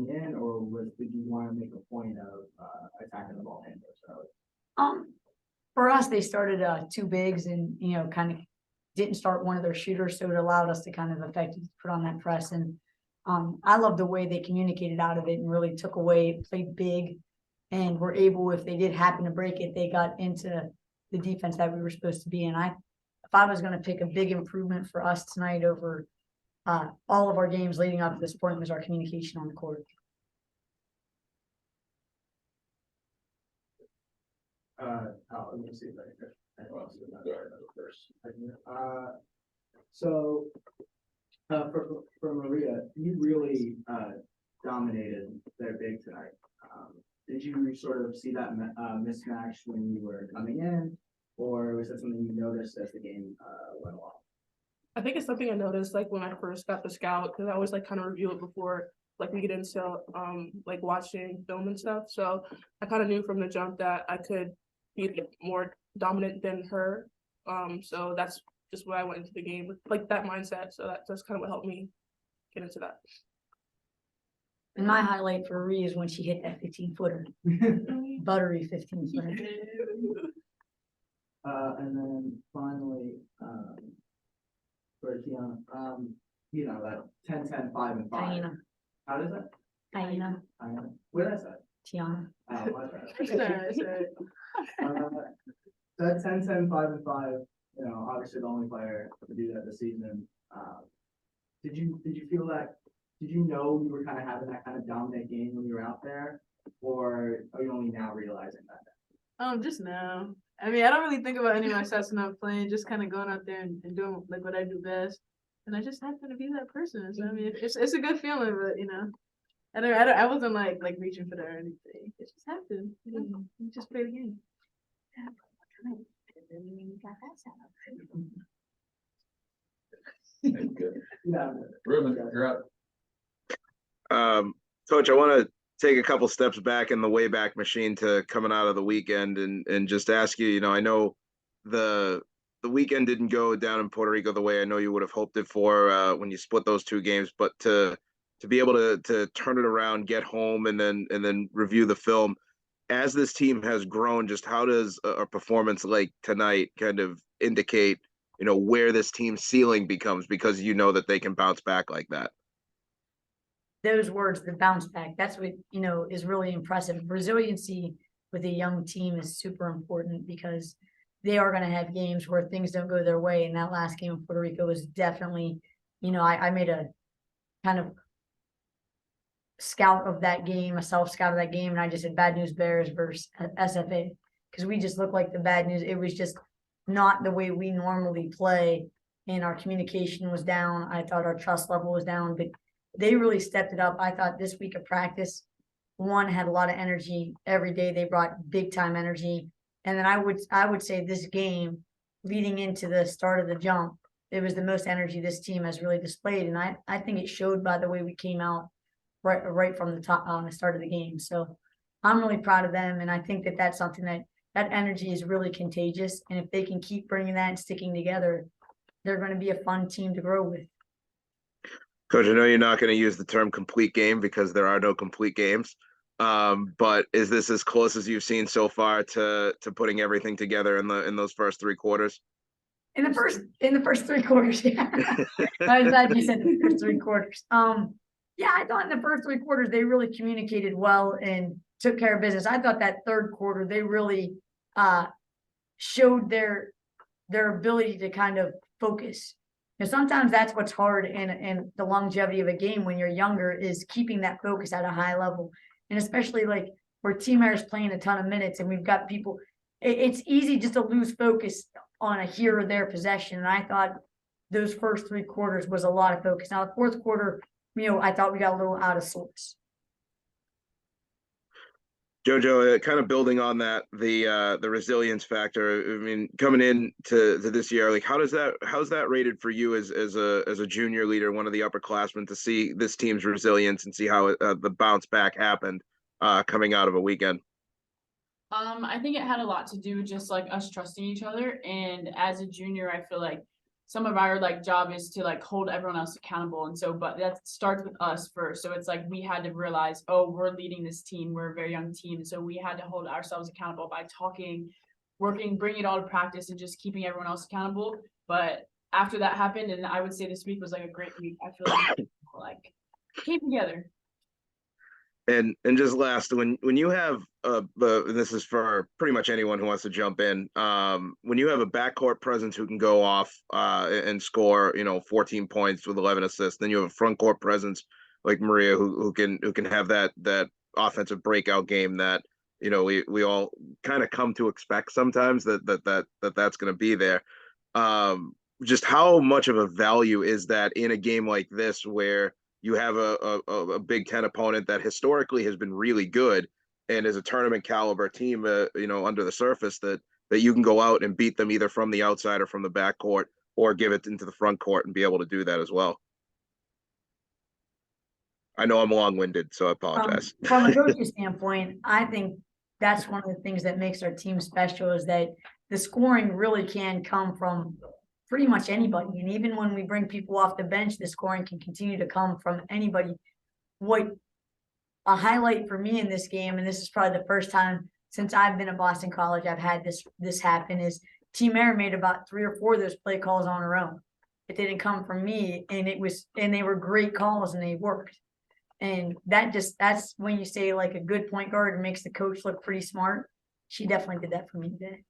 in, or did you want to make a point of attacking the ball handlers early? For us, they started two bigs and, kind of didn't start one of their shooters. So it allowed us to kind of effectively put on that press. And I love the way they communicated out of it and really took away, played big, and were able, if they did happen to break it, they got into the defense that we were supposed to be in. If I was going to pick a big improvement for us tonight over all of our games leading up to this point, was our communication on the court. Let me see if I can first. So for Maria, you really dominated their big tonight. Did you sort of see that mismatch when you were coming in, or was that something you noticed as the game went along? I think it's something I noticed like when I first got the scout, because I always like kind of review it before like we get into like watching film and stuff. So I kind of knew from the jump that I could be more dominant than her. So that's just why I went into the game with like that mindset. So that's kind of what helped me get into that. And my highlight for Ree is when she hit that 15-footer, buttery 15-footer. And then finally, for Tiana, that 10-10, 5 and 5. Taina. How does that? Taina. What did I say? Tiana. Oh, my bad. That 10-10, 5 and 5. Obviously the only player to do that this season. Did you feel that? Did you know you were kind of having that kind of dominant game when you were out there, or are you only now realizing that? Just now. I mean, I don't really think about any of my sets when I'm playing. Just kind of going out there and doing like what I do best, and I just happen to be that person. So I mean, it's a good feeling, but I wasn't like reaching for that or anything. It just happened. You just play the game. Yeah. Ruben, you're up. Coach, I want to take a couple steps back in the Wayback Machine to coming out of the weekend and just ask you, I know the weekend didn't go down in Puerto Rico the way I know you would have hoped it for when you split those two games, but to be able to turn it around, get home, and then review the film, as this team has grown, just how does a performance like tonight kind of indicate, where this team's ceiling becomes, because that they can bounce back like that? Those words, the bounce back, that's what, is really impressive. Resiliency with a young team is super important because they are going to have games where things don't go their way. And that last game in Puerto Rico was definitely, I made a kind of scout of that game, a self-scout of that game, and I just said Bad News Bears versus SFA because we just looked like the bad news. It was just not the way we normally play, and our communication was down. I thought our trust level was down, but they really stepped it up. I thought this week of practice, one had a lot of energy every day. They brought big time energy. And then I would say this game leading into the start of the jump, it was the most energy this team has really displayed. And I think it showed by the way we came out right from the top on the start of the game. So I'm really proud of them. And I think that that's something that energy is really contagious. And if they can keep bringing that and sticking together, they're going to be a fun team to grow with. Coach, I know you're not going to use the term complete game because there are no complete games. But is this as close as you've seen so far to putting everything together in those first three quarters? In the first three quarters, yeah. I was glad you said the first three quarters. Yeah, I thought in the first three quarters they really communicated well and took care of business. I thought that third quarter they really showed their ability to kind of focus. And sometimes that's what's hard in the longevity of a game when you're younger is keeping that focus at a high level. And especially like where Team Mair is playing a ton of minutes and we've got people, it's easy just to lose focus on a here or there possession. And I thought those first three quarters was a lot of focus. Now the fourth quarter, I thought we got a little out of sorts. JoJo, kind of building on that, the resilience factor. I mean, coming in to this year, like how's that rated for you as a junior leader, one of the upperclassmen, to see this team's resilience and see how the bounce back happened coming out of a weekend? I think it had a lot to do with just like us trusting each other. And as a junior, I feel like some of our like job is to like hold everyone else accountable. And so, but that starts with us first. So it's like we had to realize, oh, we're leading this team. We're a very young team. So we had to hold ourselves accountable by talking, working, bringing it all to practice and just keeping everyone else accountable. But after that happened, and I would say this week was like a great week. I feel like came together. And just last, when you have this is for pretty much anyone who wants to jump in. When you have a backcourt presence who can go off and score, 14 points with 11 assists, then you have a front court presence like Maria who can have that offensive breakout game that we all kind of come to expect sometimes that's going to be there. Just how much of a value is that in a game like this where you have a Big Ten opponent that historically has been really good and is a tournament caliber team, under the surface that you can go out and beat them either from the outside or from the backcourt or give it into the front court and be able to do that as well. I know I'm long-winded, so I apologize. From a coaching standpoint, I think that's one of the things that makes our team special is that the scoring really can come from pretty much anybody. And even when we bring people off the bench, the scoring can continue to come from anybody. What a highlight for me in this game, and this is probably the first time since I've been at Boston College I've had this happen, is Team Mair made about 3 or 4 of those play calls on her own. It didn't come from me, and they were great calls and they worked. And that's when you say like a good point guard makes the coach look pretty smart. She definitely did that for me today.